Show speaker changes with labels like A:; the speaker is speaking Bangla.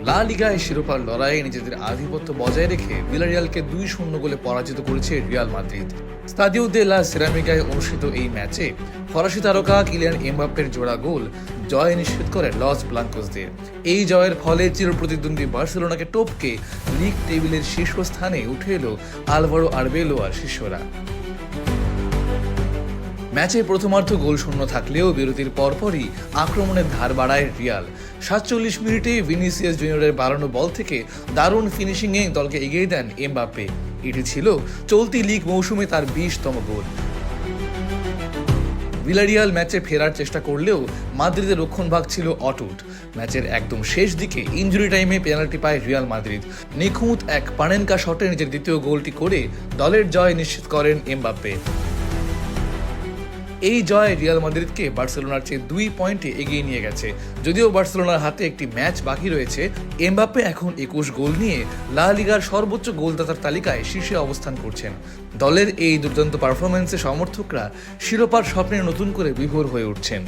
A: লা লিগায় শিরোপার লড়াইয়ে নিজেদের আধিপত্য বজায় রেখে ভিলারিয়ালকে 2-0 গোলে পরাজিত করেছে রিয়াল মাদ্রিদ। স্তাদিও দে লা সেরামিকায় অনুষ্ঠিত এই ম্যাচে ফরাসি তারকা কিলিয়ান এমবাপ্পের জোড়া গোল জয় নিশ্চিত করে লস ব্লাঙ্কোসদের। এই জয়ের ফলে চিরপ্রতিদ্বন্দ্বী বার্সেলোনাকে টপকে লিগ টেবিলের শীর্ষস্থানে উঠে এলো আলভারো আরবেলোয়ার শিষ্যরা। ম্যাচে প্রথমার্ধ গোলশূন্য থাকলেও বিরতির পরপরই আক্রমণের ধার বাড়ায় রিয়াল। 47 মিনিটে ভিনিসিয়াস জুনিয়রের বাড়ানো বল থেকে দারুণ ফিনিশিংয়ে দলকে এগিয়ে দেন এমবাপ্পে। এটি ছিল চলতি লিগ মৌসুমে তার 20তম গোল। ভিলারিয়াল ম্যাচে ফেরার চেষ্টা করলেও মাদ্রিদের রক্ষণভাগ ছিল অটুট। ম্যাচের একদম শেষ দিকে ইনজুরি টাইমে পেনাল্টি পায় রিয়াল মাদ্রিদ। নিখুঁত এক পানেনকা শটে নিজের দ্বিতীয় গোলটি করে দলের জয় নিশ্চিত করেন এমবাপ্পে। এই জয় রিয়াল মাদ্রিদকে বার্সেলোনার চেয়ে 2 পয়েন্টে এগিয়ে নিয়ে গেছে। যদিও বার্সেলোনার হাতে একটি ম্যাচ বাকি রয়েছে, এমবাপ্পে এখন 21 গোল নিয়ে লা লিগার সর্বোচ্চ গোলদাতার তালিকায় শীর্ষে অবস্থান করছেন। দলের এই দুর্দান্ত পারফরম্যান্সে সমর্থকরা শিরোপার স্বপ্নে নতুন করে বিভোর হয়ে উঠছেন।